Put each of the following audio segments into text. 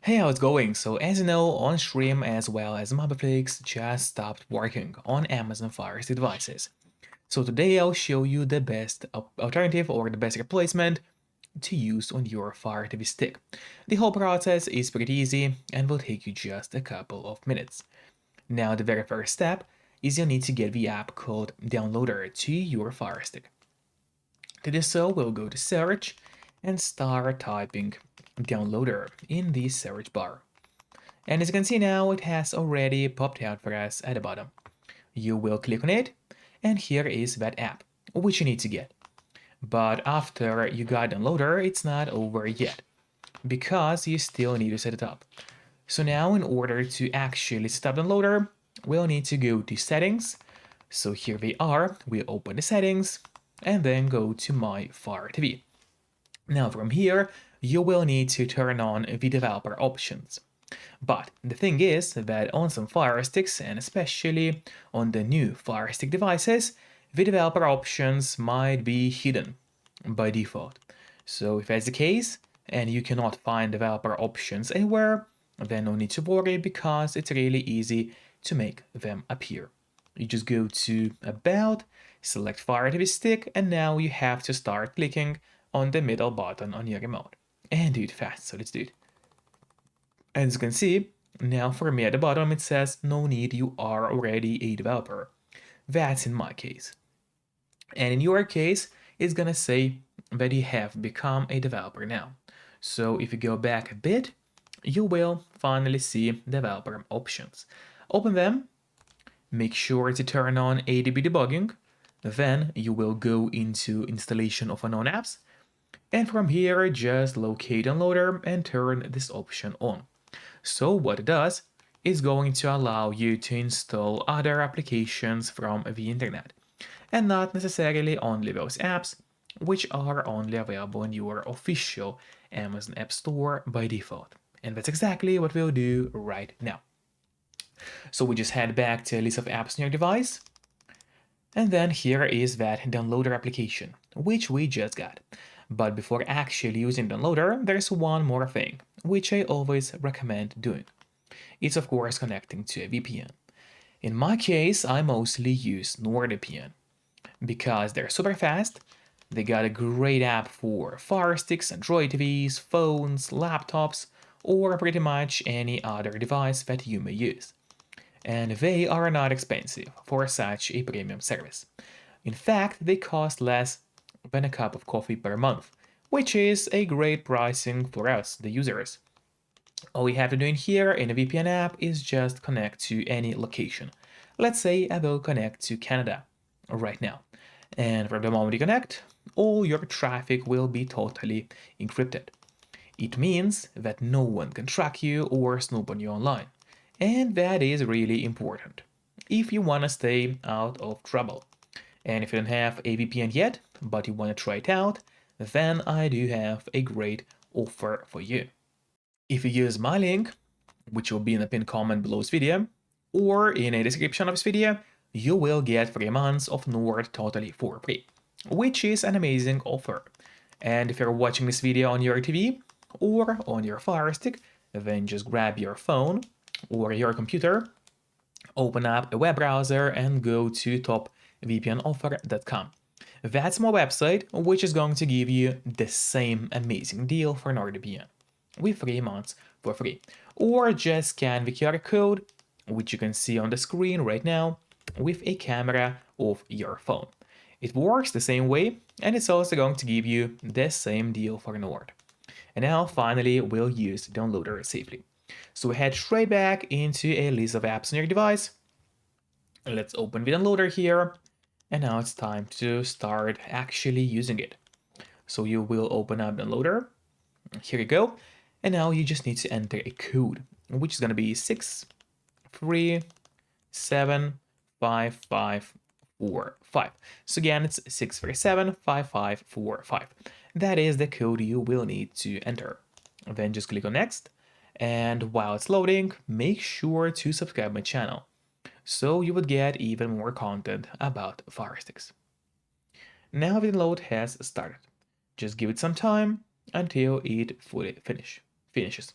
Hey, how's it going? So as you know, on stream as well as Mobiflix just stopped working on Amazon Fire Stick devices. So today I'll show you the best alternative or the best replacement to use on your Fire TV stick. The whole process is pretty easy and will take you just a couple of minutes. Now the very first step is you'll need to get the app called Downloader to your Fire Stick. To do so, we'll go to search and start typing Downloader in the search bar. And as you can see now, it has already popped out for us at the bottom. You will click on it, and here is that app, which you need to get. But after you got Downloader, it's not over yet, because you still need to set it up. So now in order to actually set up Downloader, we'll need to go to Settings. So here we are, we open the settings, and then go to My Fire TV. Now from here, you will need to turn on the developer options. But the thing is that on some Fire Sticks, and especially on the new Fire Stick devices, the developer options might be hidden by default. So if that's the case, and you cannot find developer options anywhere, then no need to worry because it's really easy to make them appear. You just go to About, select Fire TV Stick, and now you have to start clicking on the middle button on your remote. And do it fast, so let's do it. As you can see, now for me at the bottom it says no need, you are already a developer. That's in my case. And in your case, it's gonna say that you have become a developer now. So if you go back a bit, you will finally see developer options. Open them, make sure to turn on ADB debugging, then you will go into installation of unknown apps, and from here just locate Downloader and turn this option on. So what it does is going to allow you to install other applications from the internet, and not necessarily only those apps which are only available in your official Amazon App Store by default. And that's exactly what we'll do right now. So we just head back to a list of apps on your device, and then here is that Downloader application, which we just got. But before actually using Downloader, there's one more thing, which I always recommend doing. It's of course connecting to a VPN. In my case, I mostly use NordVPN because they're super fast. They got a great app for Fire Sticks, Android TVs, phones, laptops, or pretty much any other device that you may use. And they are not expensive for such a premium service. In fact, they cost less than a cup of coffee per month, which is a great pricing for us, the users. All we have to do in here in a VPN app is just connect to any location. Let's say I will connect to Canada right now. And from the moment you connect, all your traffic will be totally encrypted. It means that no one can track you or snoop on you online. And that is really important if you want to stay out of trouble. And if you don't have a VPN yet, but you want to try it out, then I do have a great offer for you. If you use my link, which will be in the pinned comment below this video, or in a description of this video, you will get 3 months of Nord totally for free, which is an amazing offer. And if you're watching this video on your TV or on your Fire Stick, then just grab your phone or your computer, open up a web browser and go to topvpnoffer.com. That's my website, which is going to give you the same amazing deal for NordVPN with 3 months for free. Or just scan the QR code, which you can see on the screen right now, with a camera of your phone. It works the same way, and it's also going to give you the same deal for Nord. And now finally we'll use Downloader safely. So head straight back into a list of apps on your device. Let's open the Downloader here, and now it's time to start actually using it. So you will open up Downloader. Here you go. And now you just need to enter a code, which is going to be 6375545. So again, it's 6375545. That is the code you will need to enter. Then just click on Next. And while it's loading, make sure to subscribe my channel, so you would get even more content about Fire Sticks. Now the load has started. Just give it some time until it fully finishes.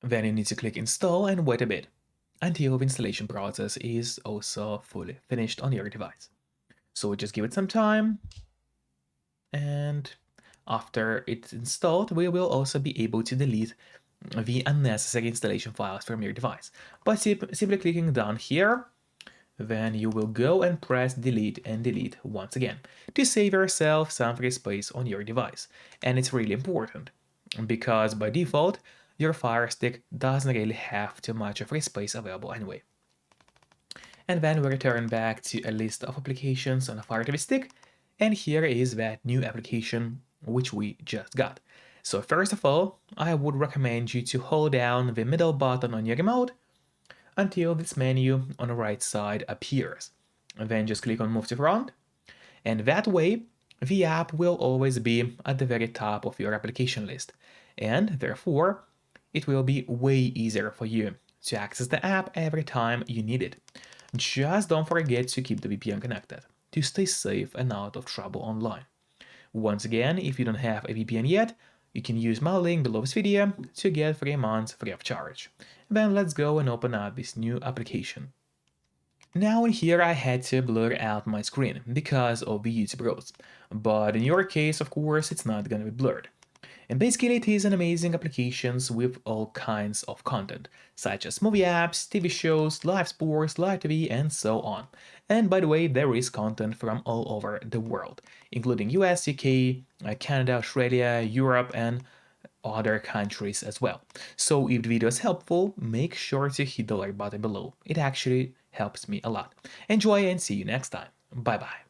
Then you need to click install and wait a bit until the installation process is also fully finished on your device. So just give it some time, and after it's installed, we will also be able to delete the unnecessary installation files from your device. By simply clicking down here, then you will go and press delete and delete once again to save yourself some free space on your device. And it's really important because by default, your Fire Stick doesn't really have too much of free space available anyway. And then we return back to a list of applications on a Fire TV Stick, and here is that new application which we just got. So first of all, I would recommend you to hold down the middle button on your remote until this menu on the right side appears. And then just click on Move to Front, and that way the app will always be at the very top of your application list, and therefore it will be way easier for you to access the app every time you need it. Just don't forget to keep the VPN connected to stay safe and out of trouble online. Once again, if you don't have a VPN yet, you can use my link below this video to get 3 months free of charge. Then let's go and open up this new application. Now in here I had to blur out my screen because of the YouTube rules, but in your case of course it's not gonna be blurred. And basically it is an amazing application with all kinds of content, such as movie apps, TV shows, live sports, live TV, and so on. And by the way, there is content from all over the world, including US, UK, Canada, Australia, Europe, and other countries as well. So if the video is helpful, make sure to hit the like button below. It actually helps me a lot. Enjoy and see you next time. Bye bye.